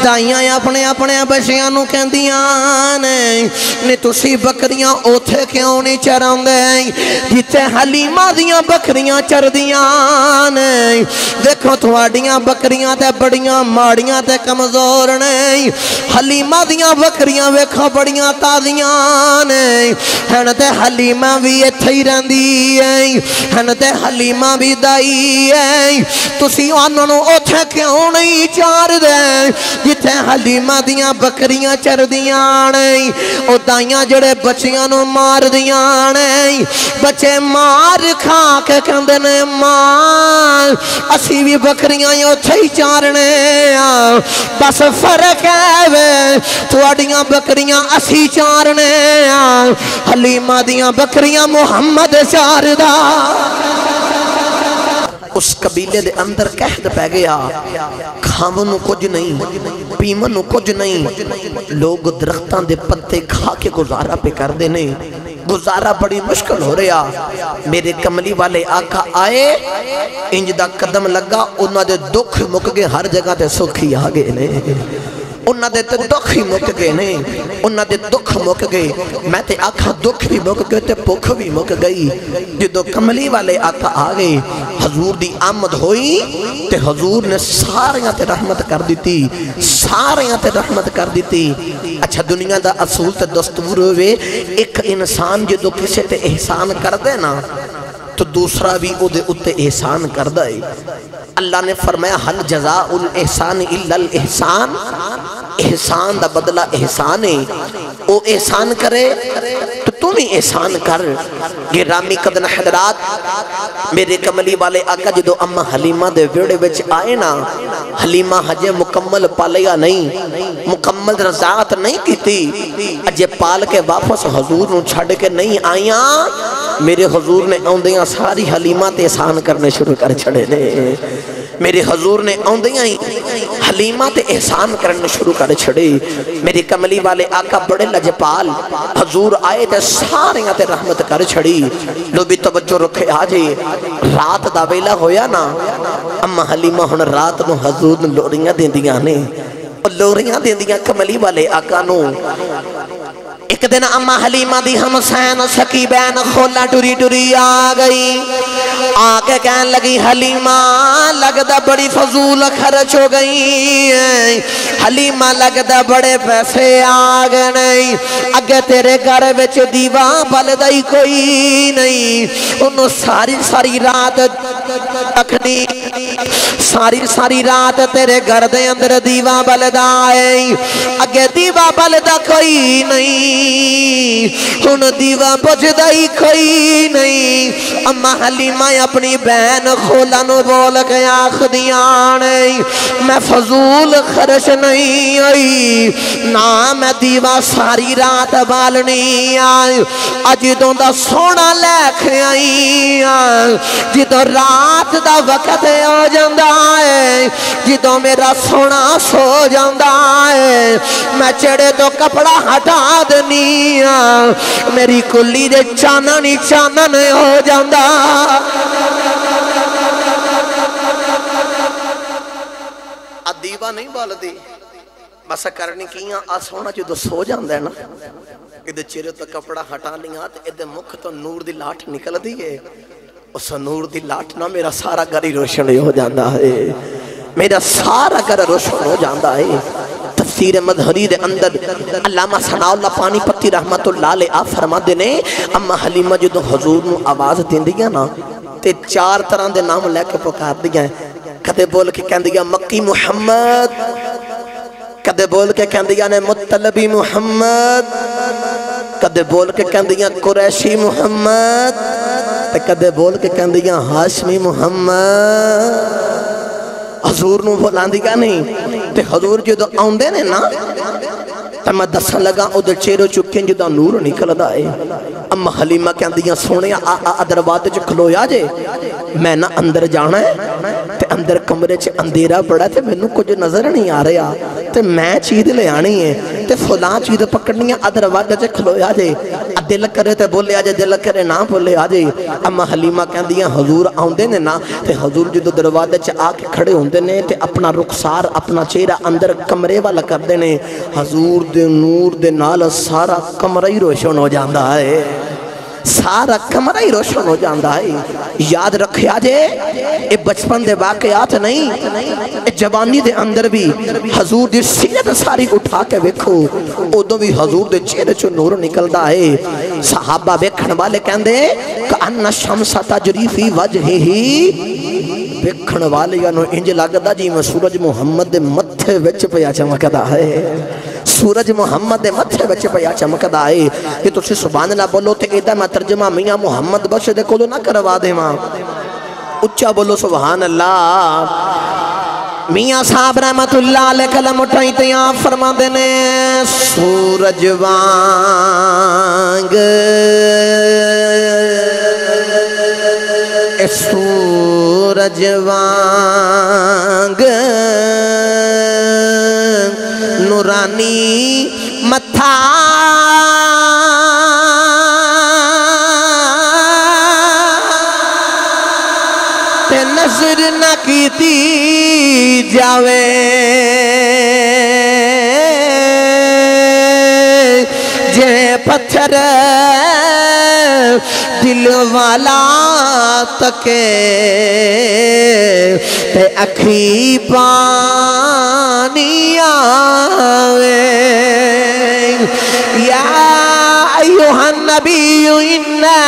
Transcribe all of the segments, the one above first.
दाइयां अपने अपने बच्चियां नूं कहंदियां ने तुसी बकरियां ओथे क्यों नहीं चरांदे जिथे हलीमा दियां बकरियां चरदियां ने। देखो तुहाडियां बकरियां ते बड़ियां माड़ियां ते कमजोर ने, हलीमा दियां बकरियां वेखो बड़ियां ताजियां ने। हन ते हलीमा भी इत्थे ही रहिंदी है, हन ते हलीमा भी दाई है। तुसी उन्हां नूं ओथे क्यों नहीं चारदे जिथे हलीमा दियां बकरियां चरदियां ने। ओ दाइयां जड़े बच्चियां नूं मारदियां ने, बच्चे मार खा के कहंदे ने मां असी भी बकरियां ओथे ही चारने आ, बस फर्क है वे तुहाडियां बकरियां असी चारने आ, हलीमा दियां बकरियां मुहम्मद चारदा। उस कबीले दे अंदर कहत पै गया, खावन नूं कुछ नहीं, पीवन नूं कुछ नहीं, लोग दरख्तां दे पत्ते खा के गुजारा पे करदे ने। गुजारा बड़ी मुश्किल हो रहा। मेरे कमली वाले आका आए, इंज दा कदम लगा, उन्हां दे दुख मुक गए, हर जगह ते सुख ही आ गए ने। उन्हां दे ते दुख ही मुक गए ने, उन्हां दे दुख मुक गए। मैं ते आखा दुख भी मुक गए ते भुख भी मुक गई। जदों कमली वाले आका आ गए, हजूर दी आमद होई ते हजूर ने सारियां ते रहमत कर दी, सारियां ते रहमत कर दी। अच्छा दुनिया दा असूल ते दस्तूर होवे, एक इंसान जदों किसी ते एहसान कर दे ना तो दूसरा भी उहदे उत्ते एहसान करदा है। अल्लाह ने फरमाया हल जज़ाउल एहसान इल्लल एहसान, एहसान दा बदला एहसान है। ओ एहसान करे तो तुम ही एहसान कर। गिरामी कदर हजरात, मेरे कमली वाले आका जदों अम्मा हलीमा दे वेड़े विच आए ना, हलीमा हजे मुकम्मल पालिया नहीं, मुकम्मल रज़ात नहीं कीती, अजे पाल के वापस हजूर नूं छड्ड के नहीं आईया। मेरे हजूर ने आउंदियां सारी हलीमा ते एहसान करने शुरू कर छड़े ने। मेरे हजूर ने आउंदियां ही हलीमा ते एहसान करने शुरू कर छड़े। मेरे कमली वाले आका बड़े लजपाल, हजूर आए ते सारियां ते रहमत कर छड़ी। लो भी तवज्जो रखे आजे, रात दा वेला होया ना, अम्मा हलीमा हुण रात नूं हजूर नूं लोरियां देंदियां ने। ओ लोरियां देंदियां कमली वाले आका नूं। एक दिन अम्मा हलीमा दी हमसैन सकी बैन खोला टुरी टुरी आ गई, आके कहन लगी हलीमा लगदा बड़ी फजूल खर्च हो गई, हलीमा लगदा बड़े पैसे आ गए नहीं, अगे तेरे घर विच दीवा बलदा ही कोई नहीं। उन्होंने सारी सारी रात रखनी, सारी सारी रात तेरे घर दे अंदर दीवा बलदा है, अगे दीवा बलदा कोई नहीं, हुण दीवा बुझदा ही कोई नहीं। अम्मा हलीमा अपनी बहन खोला नूं बोल के आखदियां ने मैं फजूल खर्च नहीं आई ना, मैं दीवा सारी रात बालनी आई, अजों दा सोना लैके आई, जदों रात दा वक्त हो जांदा है, जदों मेरा सोना सो जांदा है, मैं चेड़े तो कपड़ा हटा देनी, मेरी कुली दे चानन ही चानन हो जांदा। दीवा नहीं बालदी, बस करनी की आ सोना जो सो जाता है ना, इहदे चेहरे तो कपड़ा हटा लिया तो इहदे मुख तो नूर दी लाठ निकलती है, उस नूर दी लाठ ना मेरा सारा घर ही रोशन हो जाता है, मेरा सारा घर रोशन हो जाता है। तफसीर मज़हरी दे अंदर अल्लामा सनाउल्लाह पानीपती रहमतुल्लाह अलैह आप फरमाते ने, अम्मा हलीमा जो हजूर नूं आवाज़ देंदियां ना ते चार तरह के नाम लैके पुकारदियां। कदे बोल के कहंदियां मक्की मुहम्मद, कदे बोल के कहंदियां ने मुत्तलबी मुहम्मद, कदे बोल के कहंदियां कुरैशी मुहम्मद, ते कदे बोल के कहंदियां हाशमी मुहम्मद। हजूर नूं बुलांदियां नहीं ते हजूर जो आउंदे ने ना तो मैं दसन लगा उधर चेहरे चुके जो नूर निकलता है। अम्मा हलीमा कहंदियां सोने आ दरवाजे च खलोया जे, मैं ना अंदर जाना है ते اندر کمرے چ اندھیرا بڑا تے مینوں کچھ نظر نہیں آ رہا تے میں چیز لے آنی ہے تے فلاں چیز پکڑنی ہے دروازے چ کھلویا جے دل کرے تے بولے آجے دل کرے نہ بولے آجے اما حلیمہ کہندیاں حضور آوندے نے نا تے حضور جدو دروازے چ آ کے کھڑے ہوندے نے تے اپنا رخسار اپنا چہرہ اندر کمرے والا کردے نے حضور دے نور دے نال سارا کمرہ ہی روشن ہو جاندا ہے سارا کمرہ ہی روشن ہو جاندا ہے یاد رکھیا جے اے بچپن دے واقعات نہیں اے جوانی دے اندر بھی حضور دی سیرت ساری اٹھا کے ویکھو ادوں بھی حضور دے چہرے چوں نور نکلدا ہے صحابہ ویکھن والے کہندے کأن الشمس تجری فی وجہہ ویکھن والے نو انج لگدا جویں سورج محمد دے متھے وچ پیا چمکدا ہے سورج محمد دے متھے وچ پیا چمکدا ہے کہ تسی سبحان اللہ بولو تے ایدا میں ترجمہ میاں محمد بخش دے کولوں نہ کروا دیواں اچھا بولو سبحان اللہ میاں صاحب رحمت اللہ علیہ کلم اٹھائی تے آپ فرما دینے سورج وانگ سورج وانگ نورانی متھا تے نظر نہ کیتی جاوے جے پتھر دل والا تکے تے اکھی پانی آوے یا ایوہ النبی انا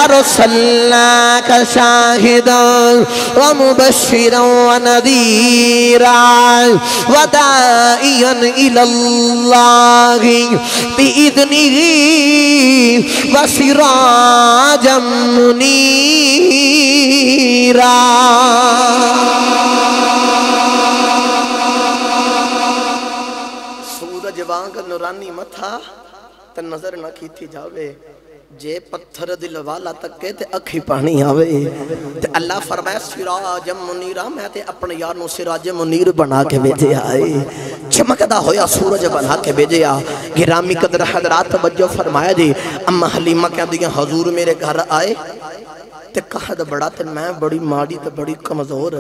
ارسلناک شاہدا ومبشرا ونذیرا ودائیا الاللہ بإذنہ وسراجا منیرا سورج وانگ نورانی متھا تے نظر نہ کیتی جاوے جے پتھر دل والا تکے تے اکھی پانی آوے تے اللہ فرمائے سراج منیرہ میں تے اپنے یاروں سراج منیر بنا کے بھیجے آئے چمکدا ہویا سورج بنا کے بھیجے آ گرامی قدر حضرات توجہ فرمایا جی اما حلیمہ کہہ دیا حضور میرے گھر آئے تے قحط بڑا تے میں بڑی ماڑی تے بڑی کمزور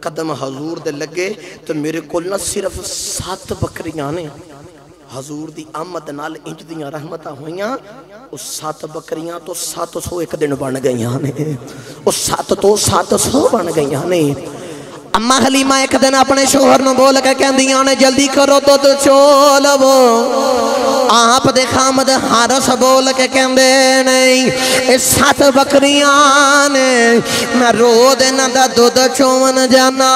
قدم حضور دے لگے تو میرے کول نہ صرف 7 بکریاں نے حضور دی آمد نال انج دیاں رحمتہ ہویاں اس 7 بکریاں تو 700 ایک دن بن گئیاں نے اس 7 تو 700 بن گئیاں نے اما حلیمہ ایک دن اپنے شوہر نو بول کے کہندیاں نے جلدی کرو تو چولو آپ دے خامد حارس بول کے کہندے نہیں اس 7 بکریاں نے میں رو دینا دا دودھ چون جانا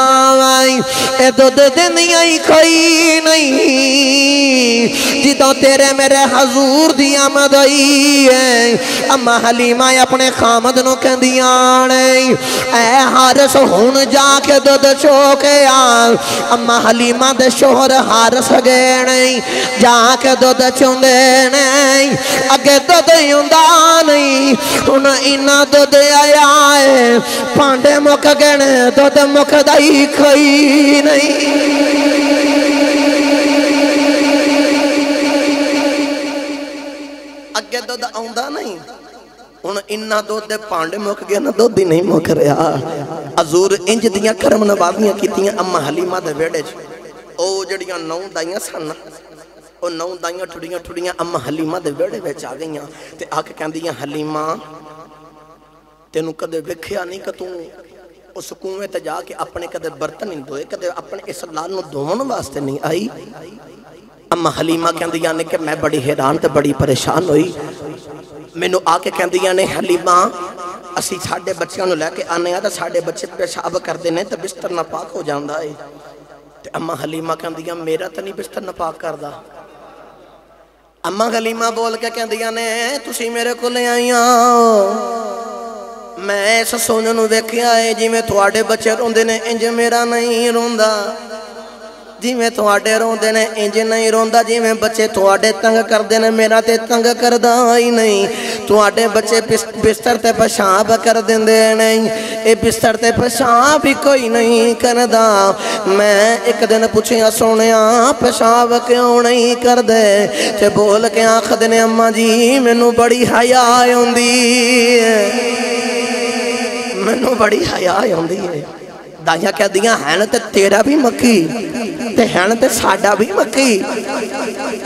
آئی اے دودھ دنیا ہی کوئی نہیں جدو تیرے میرے حضور دی آمد آئی ہے اما حلیمہ اپنے خامد نو کہندیاں نہیں اے حارس ہون جا کے دودھ چوکے آن اما حلیمہ دے شوہر حارس گئے نہیں جا کے دودھ چوندے نہیں اگے دودھ یوندہ نہیں انہاں اینا دودھ آیا ہے پانڈے مک گئے دودھ مک دائی کھئی نہیں اگے دودھ آؤندہ نہیں انہاں انہاں دودھ دے پانڈے مک گیا نا دودھ ہی نہیں مک رہا حضور انج دیاں کرم نوازیاں کیتیاں اما حلیمہ دے ویڑے او جڑیاں 9 دائیاں سن او 9 دائیاں ٹھڑیاں اما حلیمہ دے ویڑے وچ آ گئیاں تے آ کے کہندیاں حلیمہ تینوں کدے ویکھیا نہیں کہ توں اس کنویں تے جا کے اپنے کدے برتن نہیں دھوئے کدے اپنے اس لال نو دھوون واسطے نہیں آئی اما حلیمہ کہندیاں نے کہ میں بڑی حیران تے بڑی پریشان ہوئی مینوں آ کے کہندیاں نے حلیمہ اسی ساڈے بچیاں نو لے کے آنے آ تے ساڈے بچے پیشاب کردے نے تے بستر ناپاک ہو جاندا ہے تے اما حلیمہ کہندیاں میرا تے نہیں بستر ناپاک کردا اما حلیمہ بول کے کہندیاں نے تسی میرے کول آئیاں میں اس سونے نو ویکھیا ہے جویں تواڈے بچے روندے نے انج میرا نہیں روندا جی میں تواڈے روندے نے انج نہیں روندا جی میں بچے تواڈے تنگ کردے نے میرا تے تنگ کردا ہی نہیں तुहाडे बच्चे बिस्तर ते पेशाब कर देंदे नहीं, ये बिस्तर ते पेशाब भी कोई नहीं करदा। मैं एक दिन पूछया सोनिया पेशाब क्यों नहीं करदे, ते बोल के आखदे ने अम्मा जी मैनू बड़ी हया आउंदी है, मैनू बड़ी हया आउंदी है। दाइयां कहदियां हैं ते तेरा भी मक्की ते हैं ते साडा भी मक्की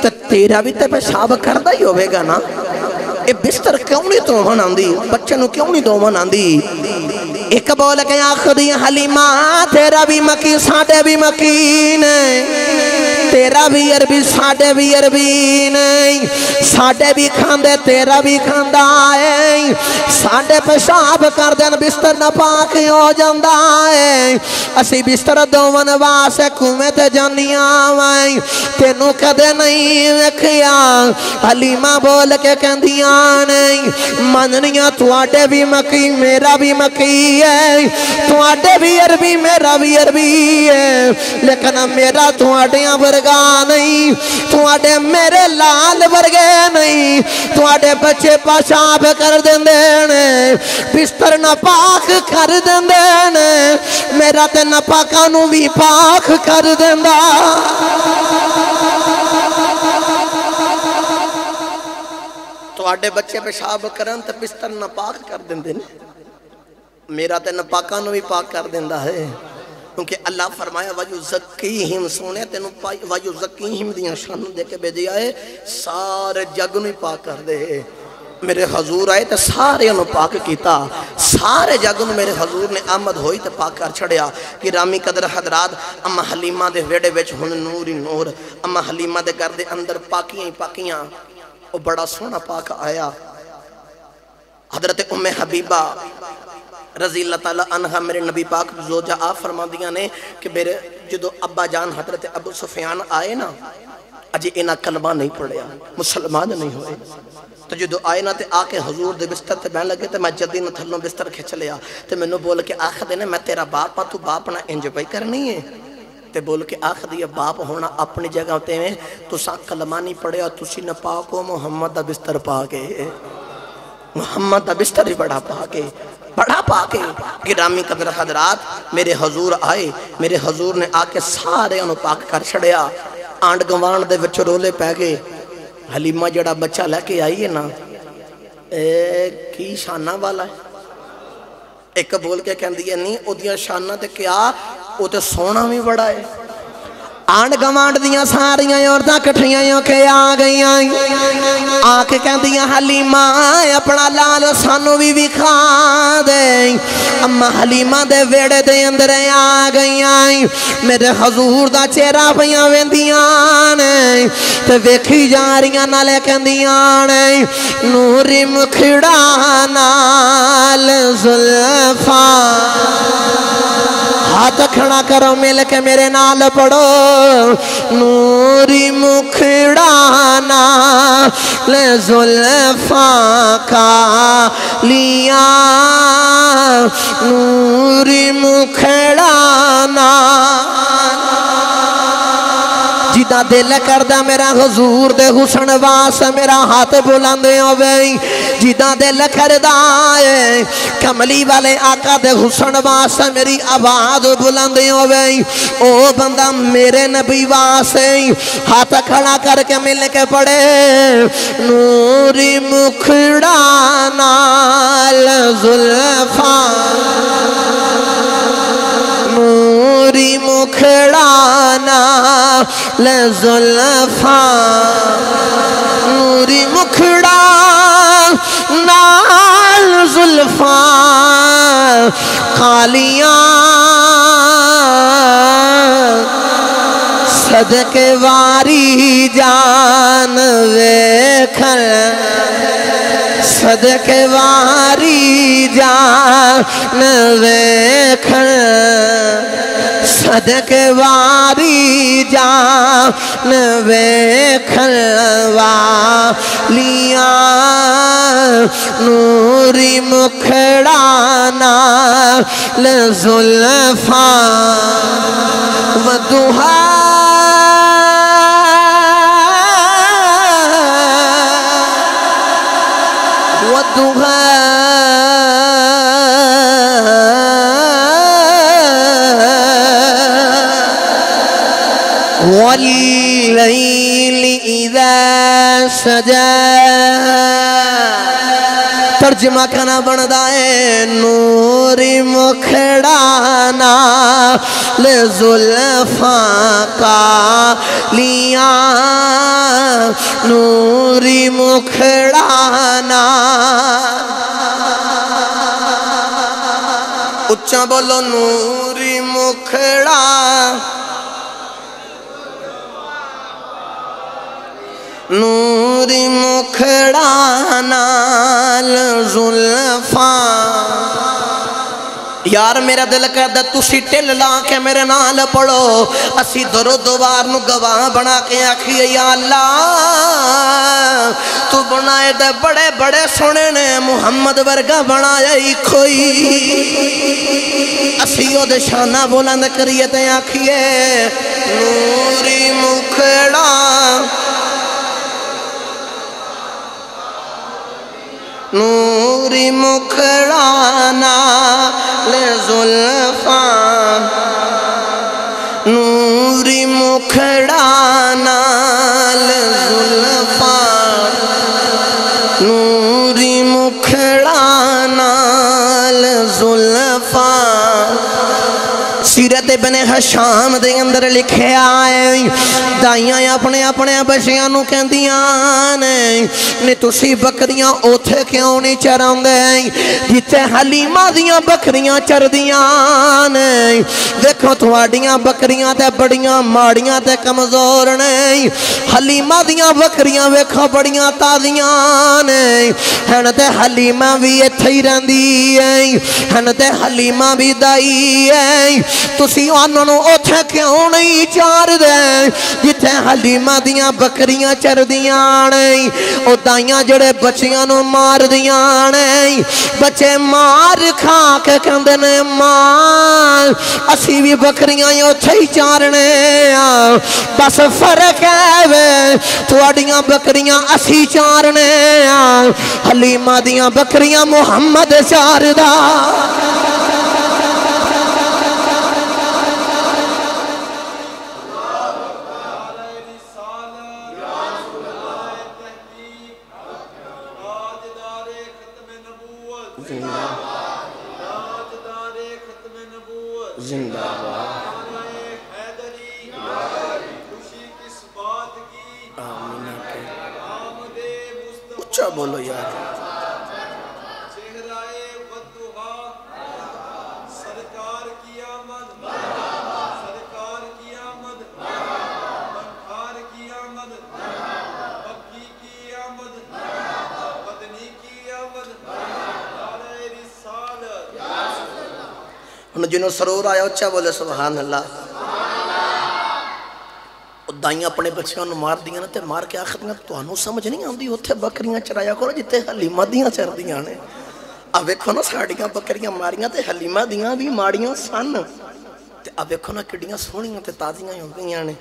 ते तेरा भी ते पेशाब करदा ही होवेगा ना। ये बिस्तर क्यों नहीं धोवन आंदी, बच्चे नूं क्यों नहीं धोवन आंदी। एक बोल के आखदी हलीमा तेरा भी मक्की साडे भी मक्की ने, तेरा भी अरबी साडे भी अरबी नहीं, साडे भी खांदे तेरा भी खांदा है, साडे पेशाब कर देन बिस्तर नापाक हो जांदा है। असी बिस्तर धोवन वास्ते कुएं ते जानियां वां, तेनू कदे नहीं वेखिया। हलीमा बोल के कहंदियां नहीं मननियां तुहाडे भी मक्की मेरा भी मक्की है, तुहाडे भी अरबी मेरा भी अरबी है, लेकिन मेरा तुहाडियां वर्गा नहीं, तुहाडे मेरे लाल वर्गे नहीं। तुहाडे बच्चे पेशाब कर देंदे ने, बिस्तर नापाक कर देंदे ने, मेरा ते नापाकां नूं भी पाक कर देंदा। तुहाडे बच्चे पेशाब करन ते बिस्तर नापाक कर देंदे ने, मेरा ते नापाकां नूं भी पाक कर देंदा है। क्योंकि अल्लाह फरमाया वायु ज़क्कीहिम, सोने तेनू वायु ज़क्कीहिम दियां शान दे के भेजिया है, सारे जग नूं पाक कर दे। मेरे हजूर आए तो सारे पाक किया, सारे जग नूं मेरे हजूर ने आमद होई तो पाक कर छड़िया। कि रामी कदर हजरात अम्मा हलीमा दे वेड़े विच हुण नूर ही नूर, अम्मा हलीमा दे घर दे अंदर पाकियां ही पाकियां, वो बड़ा सोहना पाक आया। हजरत उम्मे हबीबा रज़ी अल्लाह ताला अन्हा मेरे नबी पाक जोजा आप फरमादियां ने कि मेरे जो अब्बा जान हजरत अबू सुफियान आए ना, अजे इन्हां कलमा नहीं पढ़िया, मुसलमान नहीं होए, तो जो आए ना तो आके हजूर दे बिस्तर ते बहन लगे, तो मैं जदी न थल्लों बिस्तर खिंच लिया, तो मैनू बोल के आखदे ने मैं तेरा बाप आ, तू बाप ना इंज पई करनी है, तो बोल के आखदी है बाप होना अपनी जगह ते में, तुसां कलमा नहीं पढ़िया, तुसी न पाको मुहम्मद दा बिस्तर पा के, मुहम्मद दा बिस्तर ही बड़ा पा के, बड़ा पाके। गिरामी कदर हजरात मेरे हजूर आए, मेरे हजूर ने आके सारे पाक कर छड़िया। आंड गवान दे विच रोले पै गए। हलीमा जड़ा बच्चा लैके आई है ना, की शाना वाला है, एक बोल के कहती है नहीं ओदियां शाना ते क्या, वो तो सोना भी बड़ा है। आंड गवांड दियां सारियां औरतां कट्ठियां होके आ गईयां, आके कहंदियां हलीमा अपना लाल सानू भी विखा दे। अम्मा हलीमा दे वेड़े दे अंदर आ गईयां, मेरे हजूर दा चेहरा पईयां वेंदियां ने ते वेखी जा रहीआं, नाले कहंदियां ने नूरी मुखड़ा नाल जुल्फा, हाथ खड़ा करो मिल के मेरे नाल पढ़ो, नूरी मुखड़ा नाल जुल्फा का लिया, नूरी मुखड़ा नाल जिदा दिल करदा मेरा हजूर दे हुसन वास्ते मेरा हाथ बुलंद होवे, जिदा दिल करदा है कमली वाले आका दे हुसन वास्ते मेरी आवाज बुलंद होवे, ओ बंदा मेरे नबी वास्ते हाथ खड़ा करके मिल के पड़े, नूरी मुखड़ा नाल जुल्फा, नूरी मुखड़ा नाल जुल्फा, नूरी मुखड़ा नाल जुल्फा कालियां, सदके वारी जान वेखन, सदके वारी जान वेखन, सदके वारी जान वेखन वालियां, नूरी मुखड़ा नाल जुल्फा वदुहा, واللیل اذا سجا ترجمہ کنا بندہ ہے نوری مکھڑانا لزلفاں کا لیا نوری مکھڑانا اچھا بولو نوری مکھڑا نوری مکھڑا نال زلفاں یار میرا دل کہتا تسی ٹل لا کے میرے نال پڑھو اسی درو دوار نو گواہ بنا کے آکھیے یا اللہ تو بنائے دے بڑے بڑے سنے نے محمد ورگا بنایا ہی کوئی اسی او دے شانہ بلند کریے تے آکھیے نوری مکھڑا نوری مکھڑا نال زلفاں نوری مکھڑا نال زلفاں نوری مکھڑا نال زلفاں سیرت ابن حشام دے اندر لکھے آئے دائیاں اپنے اپنے بچیاں نو کہندیاں نے تسی بکریاں اوتھے کیوں نہیں چران دے جتے حلیمہ دیاں بکریاں چر دیاں دیکھو تھوڑیاں بکریاں تے بڑیاں ماڑیاں تے کمزور نے حلیمہ دیاں بکریاں ویکھو بڑیاں تازیاں ہن تے حلیمہ بھی اتھے ہی رہندی ہن تے حلیمہ بھی دائی تسی آنوں اوتھے کیوں نہیں چار دے جتے حلیمہ دیاں بکریاں چر دیاں او دائیاں جڑے بچیاں نو مار دیاں بچے مار کھا کے کہندے مار اسی بھی بکریاں اوتھے ہی چارنے بس فرق ہے تواڈیاں بکریاں اسی چارنے حلیمہ دیاں بکریاں محمد چار دا زندہ اچھا بولو یار سرکار کی آمد منکار کی آمد مکی کی آمد مدنی کی آمد نعرہ رسالت انہوں جنہوں سرور آیا اچھا بولے سبحان اللہ دائیاں اپنے بچیاں نو مار دیاں تے مار کے آخر دیاں تو انہوں سمجھ نہیں آن دی اتھے بکریاں چرایا کرو جتے حلیمہ دیاں چر دیاں نے اب ایکھو نا ساڑیاں بکریاں ماریاں تے حلیمہ دیاں بھی ماریاں سن تے اب ایکھو نا کڑیاں سونیاں تے تازیاں ہوں گیاں نے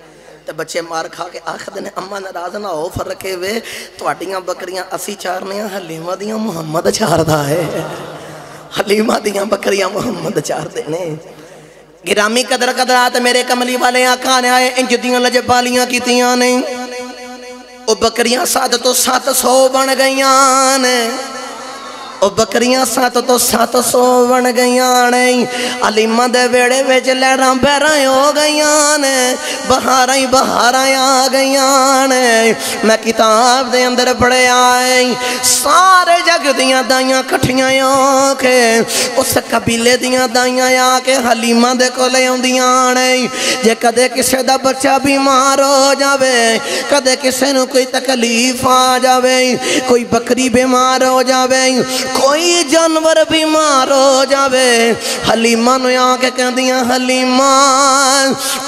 تے بچے مار کھا کے آخر دینے اممہ ناراض نہ ہو فرقے وے تو اڈیاں بکریاں اسی چارنیاں حلیمہ دیاں محمد چار دا ہے حلیمہ دیاں بکریاں محمد چار دینے گرامی قدر قدرات میرے کملی والے آقا نے آئے انج دیاں لجبالیاں کی تیاں نے او بکریاں 700 بن گئیاں نے او بکریاں 700 بن گئیاں نے علیمہ دے ویڑے ویچ لہراں بیرائیں ہو گئیاں نے بہارائیں آ گئیاں نے میں کتاب دے اندر پڑھے آئے سارے جگ دیاں دائیاں کٹھیاں ہو کے اس قبیلے دیاں دائیاں آ کے حلیمہ دے کو لے ہوں دیاں نے جے کدے کسے دا بچہ بیمار ہو جاوے کدے کسے نو کوئی تکلیف آ جاوے کوئی بکری بیمار ہو جاوے کوئی جانور بیمار ہو جاوے حلیمہ نو آ کے کہہ دیاں حلیمہ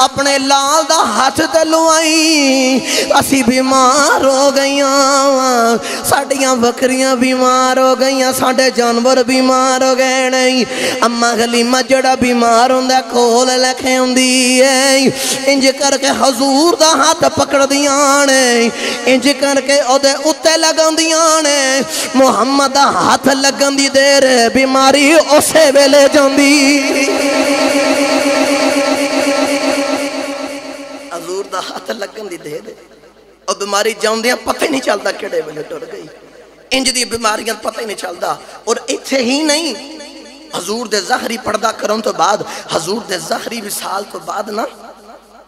اپنے لال دا ہاتھ تلوائی اسی بیمار ہو گئیاں ساڑیاں بکریاں بیمار ہو گئیاں ساڑے جانور بیمار ہو گئے نہیں اما حلیمہ جڑا بیمار ہوں دے کول لکھے ہوں دیئے انج کر کے حضور دا ہاتھ پکڑ دیاں نے انج کر کے او دے اتے لگن دیاں نے محمد دا ہاتھ لگن دی دیر بیماری اسے ویلے جاندی حضور دا ہاتھ لگن دی دے دے اور بیماری جاؤندیاں پتہ ہی نہیں چلتا کیڑے ویلے ٹر گئی انج دی بیماریاں پتہ ہی نہیں چلتا اور ایتھے ہی نہیں حضور دے ظاہری پردہ کرن تو بعد حضور دے ظاہری وصال تو بعد نا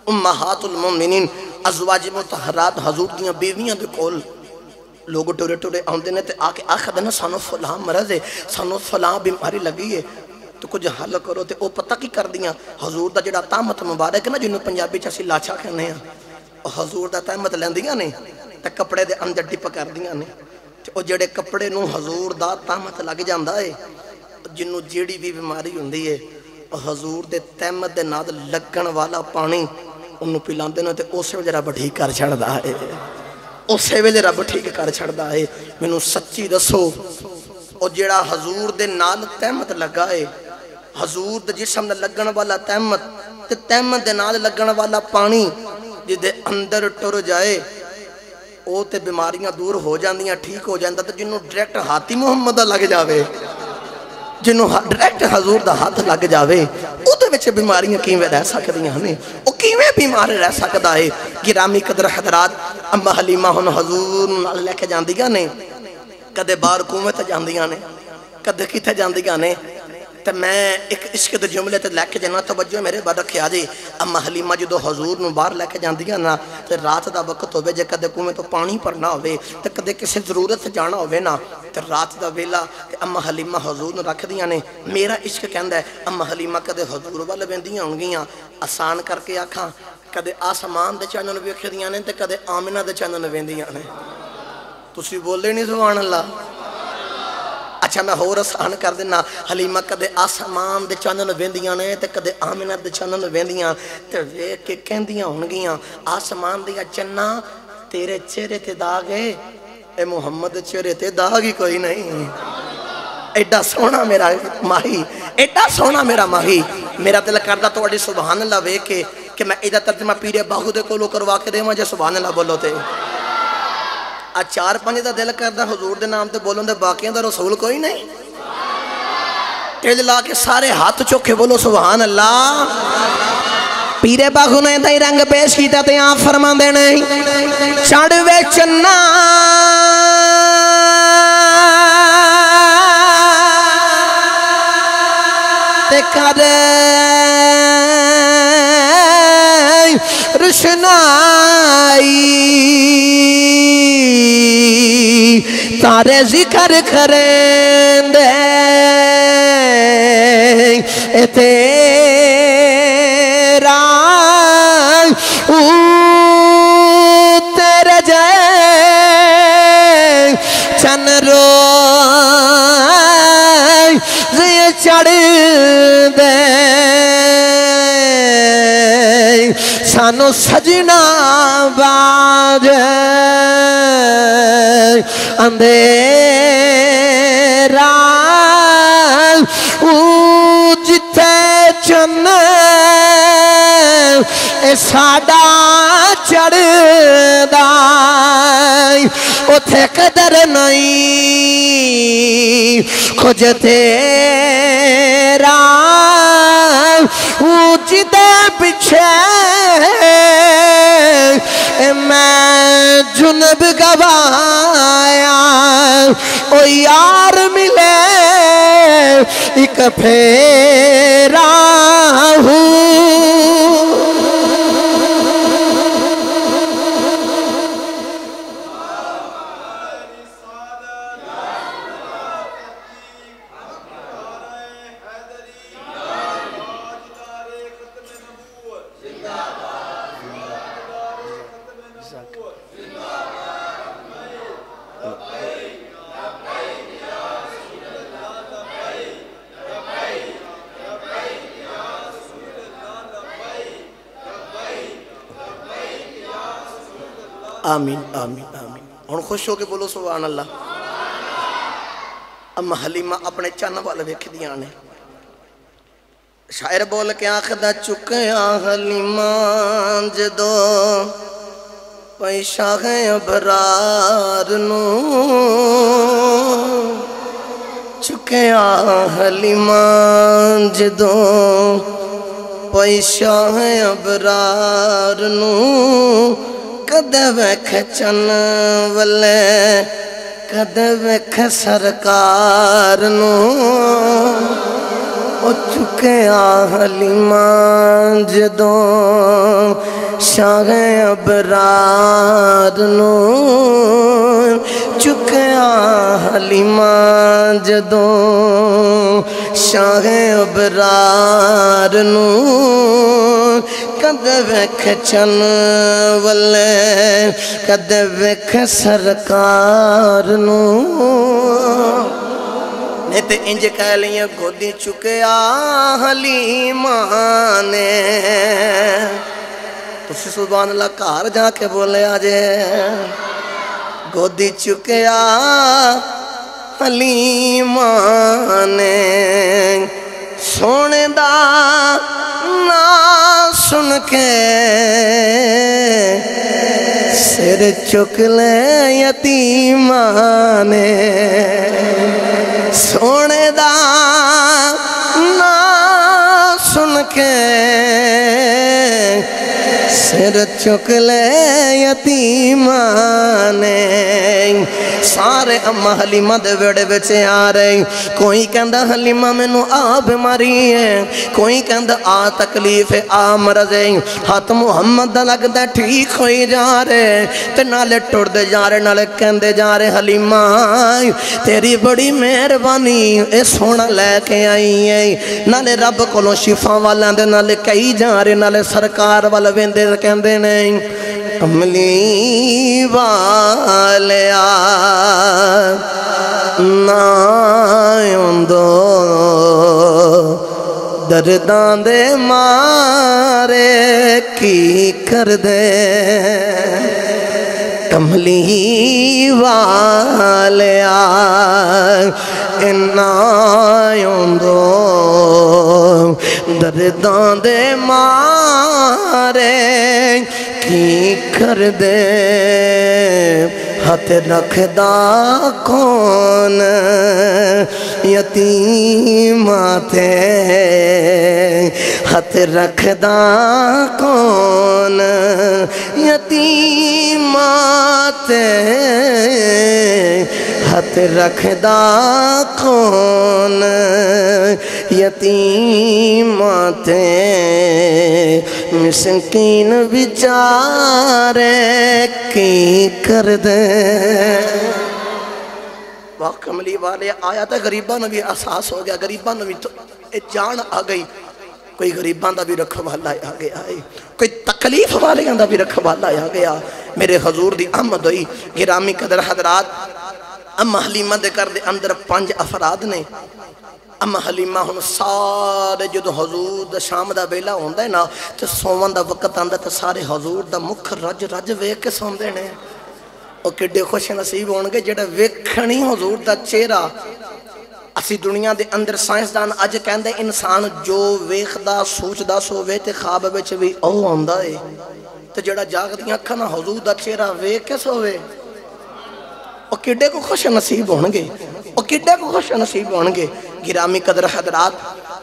امہات المومنین ازواج مطہرات حضور دیاں بیویاں دے کول لوگ ٹورے ٹورے آندے نے تے آکے آخر دینا سانو فلاں مرض ہے سانو فلاں بیماری لگی ہے تو کچھ حل کرو تے او پتہ کی کر دیاں حضور دا جڑا تامت مبارک نا جنہوں پنجابی چاسی لاچھا کہنے ہیں حضور دا تامت لیندیاں نے تے کپڑے دے اندر ڈپ کر دیاں نے تے او جڑے کپڑے نو حضور دا تامت لگ جاندہ ہے جنہوں جیڑی بھی بیماری ہوندی ہے حضور دے تامت دے ناد لگن والا پانی انہوں پلاندے نا تے اسے وجہ رب ٹھیک کر چھڑدا ہے اسے ویلے رب ٹھیک کر چھڑدا ہے مینوں سچی دسو او جیڑا حضور دے نال تہمت لگا ہے حضور دے جسم دے لگن والا تہمت تے تہمت دے نال لگن والا پانی جدے اندر ٹر جائے او تے بیماریاں دور ہو جاندیاں ٹھیک ہو جاندہ تے جنہوں ڈائریکٹ ہاتھی محمد لگ جاوے جنہوں ڈائریکٹ حضور دا ہاتھ لگ جاوے او دے وچ بیماریاں کیویں رہ سکدیاں ہمیں او کیویں بیمار رہ سکدا ہے گرامی قدر حضرات اما حلیمہ ہن حضور نال لے کے جاندیاں نے کدے بار کنویں تے جاندیاں نے کدے کیتے جاندیاں نے تے میں ایک عشق دے جملے تے لے کے جانا توجہ میرے بعد رکھیا جی اما حلیمہ جدو حضور نو باہر لے کے جاندیاں نا تے رات دا وقت ہوے جے کدے کنویں تو پانی بھرنا ہوے تے کدے کسی ضرورت سے جانا ہوے نا تے رات دا ویلا تے اما حلیمہ حضور نو رکھ دیاں نے میرا عشق کہندا ہے اما حلیمہ کدے حضور ول ویندیاں ہونگیاں آسان کر کے آکھاں کدے آسمان دے چانن ویکھدیاں نے تے کدے آمنہ دے چانن ویندیاں نے تسی بولے نہیں سبحان اللہ اچھا میں ہور آسان کر دینا حلیمہ کدے آسمان دے چانن ویندیاں نے تے کدے آمنہ دے چانن ویندیاں تے ویکھ کے کہندیاں ہونگیاں آسمان دیا چنہ تیرے چہرے تے داغ ہے اے محمد چہرے تے داغ ہی کوئی نہیں ایڈا سونا میرا ماہی ایڈا سونا میرا ماہی میرا دل کردہ تو اڈی سبحان اللہ ویکھ کے کہ میں ایڈا ترجمہ پیرے باہو دے کولو کروا کے دے مجھے سبحان اللہ بولو تے چار پانچ دا دل کردہ حضور دے نام تے بولوں دے باقیاں دا رسول کوئی نہیں تیل لا کے سارے ہاتھ چوکے بولو سبحان اللہ پیرے باغو نے دائی رنگ پیش کیتا تے آپ فرما دینے چڑوے چنہ تے کرے رشنائی تارے ذکر کریں دے اے تیرا تیرے جائے چن روز چڑھ دے سانو سجنا باج اندھیرا جتے چن اے ساڈا چڑھ دائی اتھے قدر نہیں کھج تیرا جتے پچھے میں جنب گوایا او یار ملے ایک پھیرا ہوں آمین آمین آمین ہن خوش ہو کے بولو سبحان اللہ اما حلیمہ اپنے چن والے ویکھ دیاں نے شاعر بول کے آخدہ چکیا حلیمہ جدو پیشہ ہے ابرار نو چکیا حلیمہ جدو पई शाह अबरार नू कदे वेख चन वले कदे वेख सरकार नू ओ चुकिया हलीमा जदों शाह अबरार नू चुकिया हलीमा जदों शाह अबरार नू कदे वेख चन वले कदे वेख सरकार नू नहीं ते इंज कह लिया गोदी चुकिया हलीमा ने तुसी सुभान अल्लाह घर जाके बोले आजे गोदी चुकिया हलीमा ने सोने दा ना सुन के सिर चुक ले यतीमा ने सोने दा ना सुन के सिर चुक ले यतीमा ने सारे अम्मा हलीमा दे वेड़े विच आ रहे कोई कहंदा हलीमा मैनू आ बीमारी है कोई कहंदा आ तकलीफ है आ मरज है हाथ मुहम्मद दा लगदा ठीक होई जा रहे ते नाले टुरदे जा रहे नाले कहंदे जा रहे हलीमा तेरी बड़ी मेहरबानी ए सोना लैके आई है नाले रब कोलों शिफा वालां दे नाले कई जा रहे नाले सरकार वाल वेंदे कहंदे ने कमली वालिया ना आंदो दर्दां दे मारे की कर दे कमली वालिया ना आंदो दर्दां दे मारे की कर दे हाथ रखदा कौन यतीमा ते हाथ रखदा कौन यतीमा ते हाथ रखदा कौन यतीमा ते मिस्कीन बिचारे की कर दे वाह कमली वाले आया तो गरीबों ने भी एहसास हो गया गरीबों ने भी तो जान आ गई कोई गरीबों का भी रखवाला आ गया है कोई तकलीफ वाले का भी रखवाला आ गया मेरे हजूर की आमद हुई गिरामी कदर हजरात अम्मा हलीमा दे घर दे अंदर 5 अफराद ने अम्मा हलीमा हुण सारे जो हजूर दा शाम दा वेला होंदा है ना तो सोवन दा वक्त आंदा तो सारे हजूर दा मुख रज रज वेख के सौंदे ने ਉਹ ਕਿੱਡੇ खुश नसीब होणगे जेड़ा वेखणी हजूर दा चेहरा असी दुनिया दे अंदर साइंसदान अज कहंदे इंसान जो वेखदा सोचदा सोवे ते ख्वाब विच भी ਉਹ आंदा है ते जेड़ा जागदियां अखां नाल हजूर दा चेहरा वेख के सोवे ਉਹ किड्डे को खुश नसीब होणगे ਉਹ किड्डे को खुश नसीब होणगे गिरामी कदर हजरात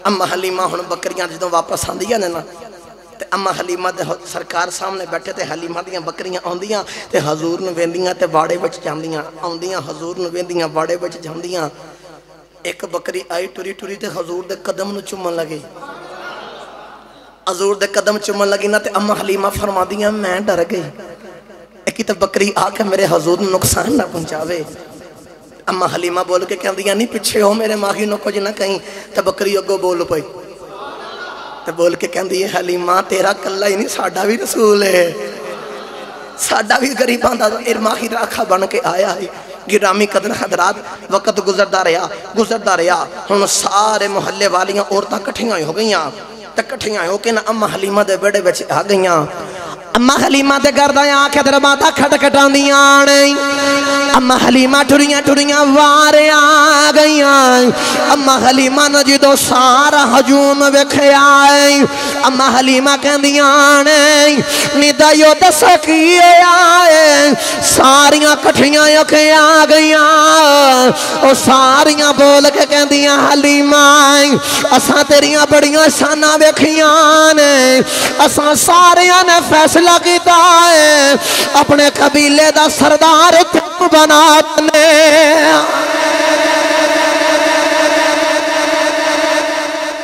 अम्मा हलीमा हुण बकरियां जदों वापस आंदियां ने ना ते अम्मा हलीमा दे सरकार सामने बैठे ते हलीमा दियां बकरियां आउंदियां ते हजूर नूं वेंदियां ते बाड़े विच जांदियां आउंदियां हजूर नूं वेंदियां बाड़े विच जांदियां एक बकरी आई टुरी टुरी ते हजूर दे कदम नूं चुमन लगी हजूर दे कदम चुमन लगी ना ते अम्मा हलीमा फरमादियां मैं डर गई एक तो बकरी आके मेरे हजूर नूं नुकसान ना पहुंचावे अम्मा हलीमा बोल के कहदियां नहीं पिछे हो मेरे माही नूं कुछ ना कहीं ते बकरी अगों बोल पई तो बोल के कहती है हलीमा तेरा कला ही नहीं साडा भी रसूल है साडा भी गरीबां दा इरमाही राखा बन के आया है गिरामी कदर हजरात वक्त गुजरता रहा हुण सारे मुहल्ले वालियां औरतां कट्ठियां हो गई ते कट्ठियां हो के ना अम्मा हलीमा दे बेड़े विच आ गईयां अम्मा हलीमा दे घर दा आके दरवाजा खटखटांदियां ने अम्मा हलीमा टुरियां टुरियां वार आ गईयां। अम्मा हलीमा ने जो सारा हजूम वेखिया अम्मा हलीमा कहंदियां ने निदा यो दस की आए सारियां कठियां अखे आ गईयां ओ सारियां बोल के कहंदियां हलीमा असां तेरियां बड़ियां शानां वेखियां ने असां सारियां ने फैसला कीता है अपने कबीले दा सरदार बना दने।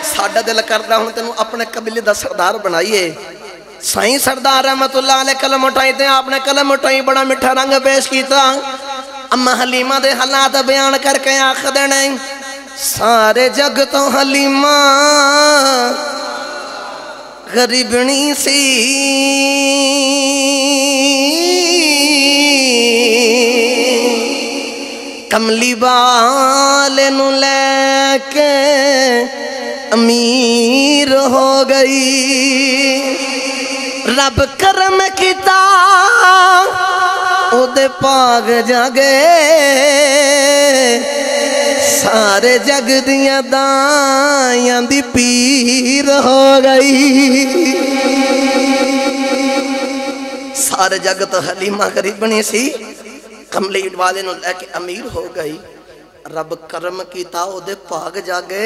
साडा दिल करदा हुण तैनूं अपने कबीले दा सरदार बनाइए। साईं सरदार रहमतुल्लाह अलैह कलम उठाई ते आपने कलम उठाई बड़ा मिठा रंग पेश किया। अम्मा हलीमा दे हालात बयान करके आखदे ने सारे जग तो हलीमा गरीबनी सी कमली वाले नू लेके अमीर हो गई। रब करम किता ओदे पाग जागे सारे जग दियां दाइयां दी पीर हो गई। सारे जग तो हलीमा गरीबनी सी कमली वाले नू लेके अमीर हो गई। रब करम कीता ओदे भाग जागे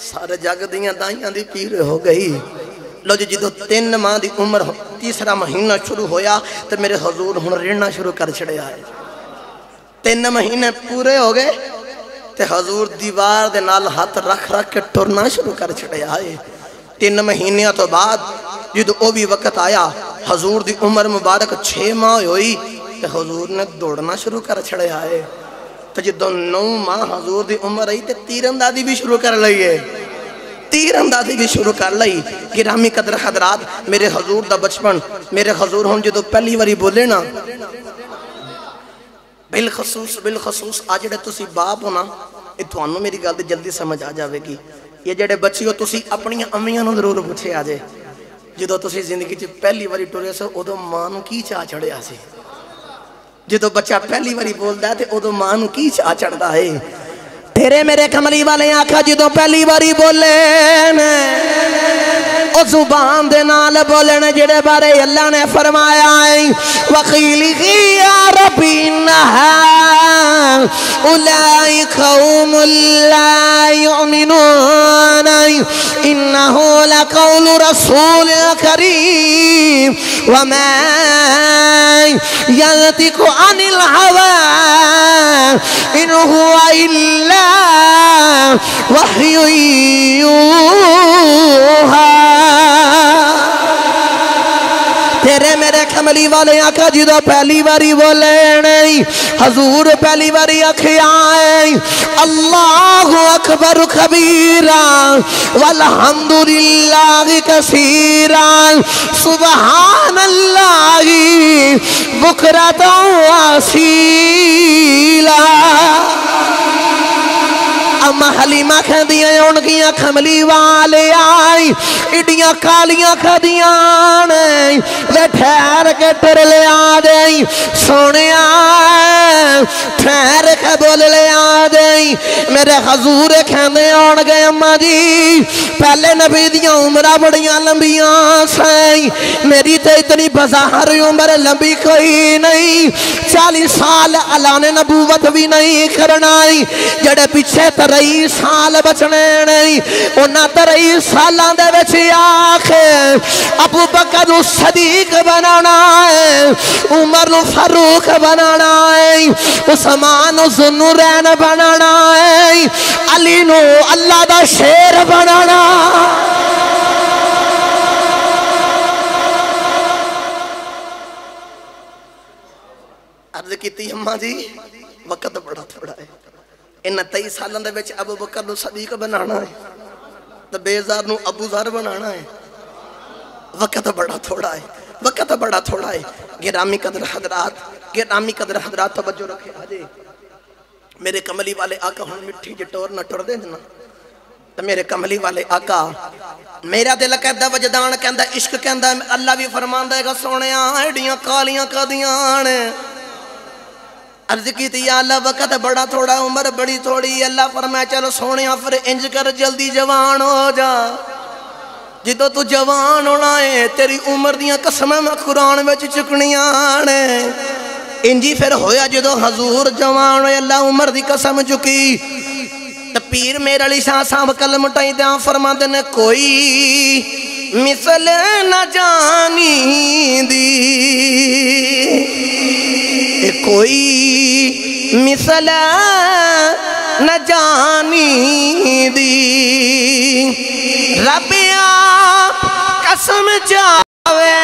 सारे जग दियां दाइयां दी पीर हो गई। लो जी जो 3 माह की उम्र तीसरा महीना शुरू होया तो मेरे हजूर हुण रेड़ना शुरू कर छड़िया है। 3 महीने पूरे हो गए तो हजूर दीवार दे नाल हाथ रख रख के टुरना शुरू कर छड़िया है। 3 महीनों तो बाद जो वो भी वक्त आया हजूर की उम्र मुबारक 6 माह हुई तो हजूर ने दौड़ना शुरू कर छड़िया है। तो जो 9 माह हजूर की उम्र आई तो तीरंदाजी भी शुरू कर ली है। तीरंदाजी भी शुरू कर ली। गिरामी कदर हजरात मेरे हजूर का बचपन मेरे हजूर हम जो पहली बारी बोले ना बिलखसूस आ जेडे तुसी बाप हो ना ये तुहानू मेरी गल जल्दी समझ आ जाएगी। ये जेडे बच्चे हो तुसी अपनी अम्मियां नू जरूर पूछे आ जे जो तुसी जिंदगी च पहली बारी टुरे सो उदों मां नू की चाह चढ़िया सी। जो बच्चा पहली बारी बोलता है तो उदों मां नू की चाह चढ़ता है। तेरे मेरे कमली वाले आखा जो पहली बारी बोले ओ जुबान दे नाल बोले ने जेड़े बारे अल्लाह ने फरमाया है वकीली की या रब्बी उलाई कौम ला युमिनून इन्नहु लक़ौल रसूल करीम व मा यंतिकु अनिल हवा इन हुवा इल्ला वह्यु यूहा। तेरे मेरे कमली वाले आका जी तो पहली बारी बोले नहीं हजूर पहली बारी आखिया अल्लाहु अकबर कबीरा वल्हम्दुलिल्लाहि कसीरा सुबहानल्लाहि बुकरतन वसीला। अम्मा हलीमा कहदियां उनकियां कमली वाले आई इडियां कालियां खदियां वे ठहर के टर लिया दे सोने ठहर के बोल लिया दे मेरे हजूर कहते आन गए अम्मा जी पहले नबी दियां उम्र बड़ियां लंबियां सही मेरी तो इतनी बज़ाहर उम्र लंबी कोई नहीं 40 साल अलाने नबूवत भी नहीं करना जड़े पिछे 23 साल बचने नहीं उन्हें 23 सालों दे विच आखे अबू बकर नू सदीक बनाना है उमर नू फारूक बनाना है उस्मान नू ज़ुन्नुरैन बनाना है अली नू अल्लाह दा शेर बनाना। अर्ज की अम्मा जी वक्त बड़ा थोड़ा है इन 23 सालों के अबू बकर नू सदीक बनाना है तो बेजार नू अबू ज़र बनाना है। वक्त बड़ा थोड़ा है वक्त बड़ा थोड़ा है। गिरामी कदर हजरात तवज्जो रखे अजे मेरे कमली वाले आका हुण मिठी जटोर न टुर दे ना तो मेरे कमली वाले आका मेरा दिल कहता वजदान कहता इश्क कहता अल्लाह भी फरमांदा है सोने एडियां कालियां कदियां عرض کی تھی یا اللہ وقت بڑا تھوڑا عمر بڑی تھوڑی. اللہ فرمایا چلو سونیا پھر انج کر جلدی جوان ہو جا. جدو تو جوان ہونا ہے تیری عمر دیاں قسمیں میں قرآن میں چکنیاں نے. انجی پھر ہویا جدو حضور جوان ہوئے اللہ عمر دی قسم چکی. پیر میرے علی شاہ صاحب کلم اٹھائی دیاں فرما دینے کوئی مثل نہ جانی دی, کوئی مثل نہ جانی دی. ربیا قسم چاوے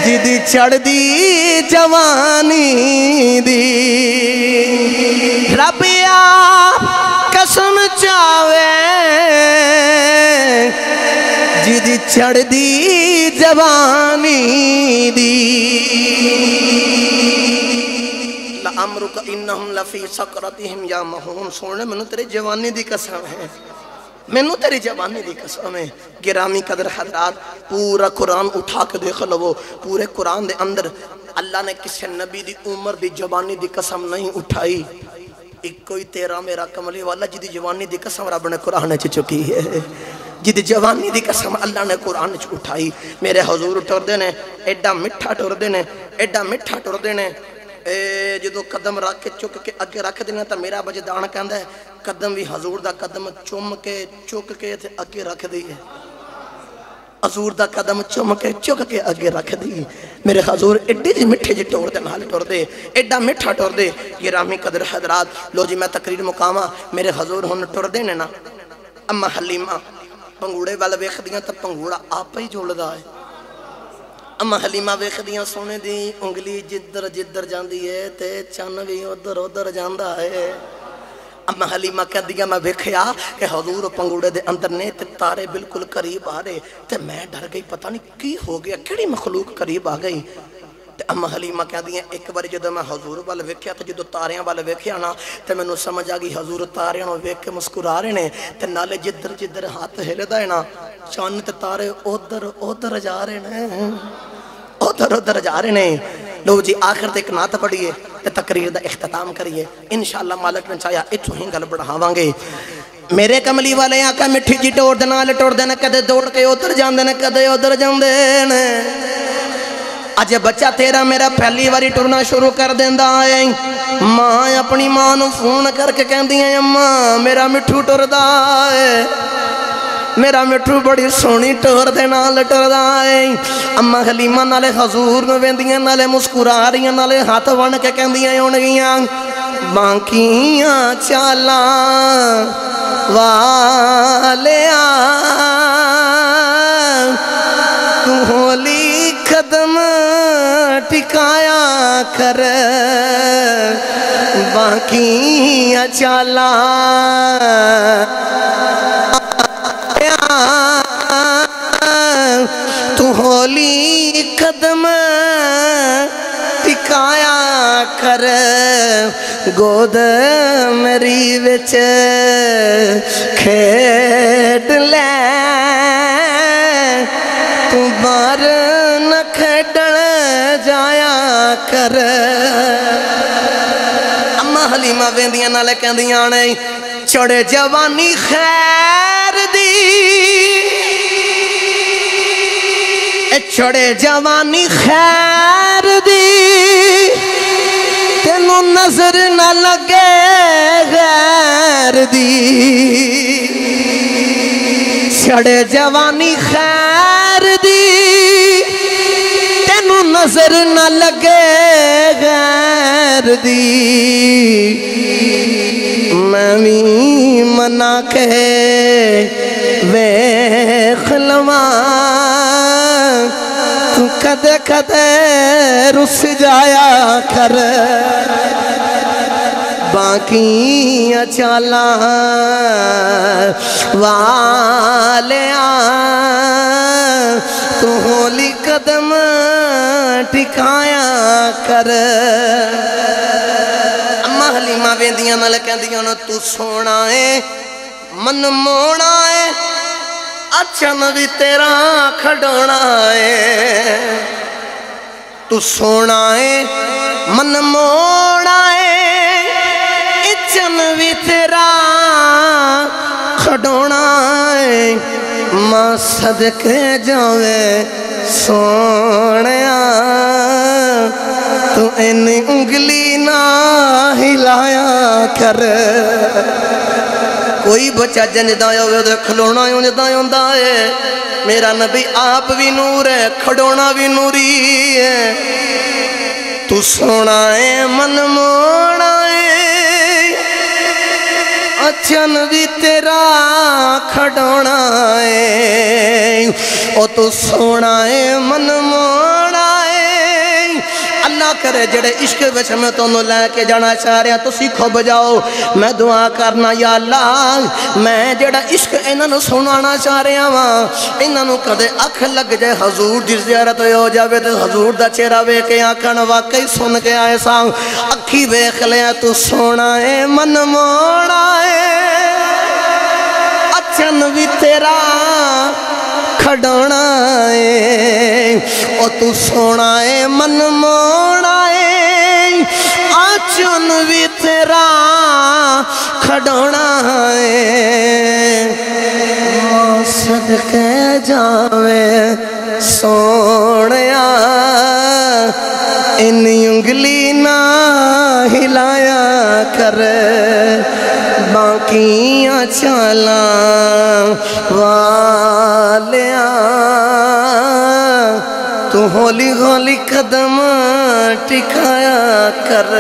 جدی چڑھ دی جوانی دی. ربیا قسم چاوے جدی چڑھ دی جوانی دی. لَعَمْرُكَ إِنَّهُمْ لَفِي سَكْرَتِهِمْ يَعْمَهُونَ. سونے میں تیرے جوانی دی قسم ہے, میں تیری جوانی دی قسم ہے. گرامی قدر حضرات پورا قرآن اٹھا کے دیکھ لو. پورے قرآن دے اندر اللہ نے کسی نبی دی عمر دی جوانی دی قسم نہیں اٹھائی. ایک کوئی تیرا میرا کملی والا جی دی جوانی دی قسم رب نے قرآن چ چکی ہے. جی دی جوانی دی قسم اللہ نے قرآن چ اٹھائی. میرے حضور ٹر دینے ایڈا مٹھا ٹر دینے, ایڈا مٹھا ٹر دینے. جدو قدم رکھ کے چک کے اگے رکھ دینا تا میرا بجدان کہندا ہے قدم بھی حضور دا قدم چوم کے چک کے تے اگے رکھ دی ہے. حضور دا قدم چوم کے چک کے اگے رکھ دی. میرے حضور ایڈی جی مٹھے جی ٹور دے نال ٹور دے, ایڈا مٹھا ٹور دے. گرامی قدر حضرات لو جی میں تقریر مقامہ میرے حضور ہن ٹور دے نا. اما حلیمہ پنگوڑے والا ویکھ دیاں تا پنگوڑا آپ ہی جوڑدا ہے. اما حلیمہ ویکھ دیاں سونے دی انگلی جدر جدر جاندی ہے تے چن بھی ادھر ادھر جاندا ہے. اما حلیمہ کہہ دیا میں ویکھیا کہ حضور پنگوڑے دے اندر نے تے تارے بالکل قریب آ رہے تے میں ڈر گئی, پتہ نہیں کی ہو گیا, کیڑی مخلوق قریب آ گئی. تے اما حلیمہ کہہ دیا ایک بار جدو میں حضور وال ویکھیا تے جدو تاریاں وال ویکھیا نا تے مینوں سمجھ آ گئی حضور تاریاں نوں ویکھ کے مسکرا رہے نے تے نالے جدھر جدھر ہاتھ ہلدا ہے نا چن تے تارے ادھر ادھر جا رہے نے, ادھر ادھر جا رہے نے. لو جی آخر تے ایک نعت پڑھیے تے تقریر دا اختتام کریے انشاءاللہ. مالک نے چاہیا اتھوں ہی گل بڑھاواں گے. میرے کملی والے آقا مٹھی جی ٹور دے نال ٹور دے نے, کدے دوڑ کے ادھر جاندے نے کدے ادھر جاندے نے. اج بچہ تیرا میرا پہلی واری ٹرنا شروع کر دیندا ہے. ماں اپنی ماں نوں فون کر کے کہندی ہے اماں میرا مٹھو ٹردا ہے, میرا مٹھو بڑی سونی ٹور دے نال ٹردا ہے. اما حلیمہ نالے حضور نوں ویندیاں نالے مسکرا رہیاں نالے ہاتھ ون کے کہندیاں ہونگیاں باقیاں چالاں والیا تو ہولی قدم ٹکایا کر, باقیاں چالاں تو ہولی قدم ٹکایا کر. گود میری وچ کھیڈ لے تو بار نہ کھیڈن جایا کر. اما حلیمہ ویندیاں نالے کہندیاں نے چڑے جوانی خیر دی, چڑے جوانی خیر دی تینوں نظر نہ لگے غیر دی. چڑے جوانی خیر دی تینوں نظر نہ لگے غیر دی. میں بھی منا کے ویکھ لواں تو کدے کدے رس جایا کر. باقیاں چالاں والیا تو ہولی قدم ٹکایا کر. اما حلیمہ ویندیاں نال کہندیاں تو سونا ہے من مونا ہے اچھا نبی تیرا کھڑونا ہے. تو سونا ہے من موڑا ہے اچن بھی تیرا کھڑونا ہے ماں صدقے جاوے سونیا تو ان انگلی نہ ہلایا کر کوئی بچہ جندا ہوئے تو کھلونا جندا ہوندا ہے میرا نبی آپ بھی نور ہے کھڑونا بھی نوری ہے تو سونا ہے من موڑا ہے اچن بھی تیرا کھڑونا ہے او تو سونا ہے من موڑا ہے اللہ کرے جڑے عشق وچ میں تانوں لے کے جانا چاہ رہا تو سیکھو بجاؤ میں دعا کرنا یا اللہ میں جڑا عشق انہاں نوں سنانا چاہ رہا ہاں انہاں نوں کدے اکھ لگ جائے حضور دی زیارت ہو جاوے تے حضور دا چہرہ ویکھ کے آکھن واقعی سن کے آئے ساں اکھی ویکھ لیا تو سونا ہے من موڑا ہے اچن بھی تیرا کھڑونا ہے او تو سونا ہے من موڑا ہے اچن بھی تیرا کھڑونا ہے ماں صدقے جاوے سونیا ان انگلی نہ ہلایا کر باقیاں چالا والیاں تو ہولی ہولی قدم ٹکایا کر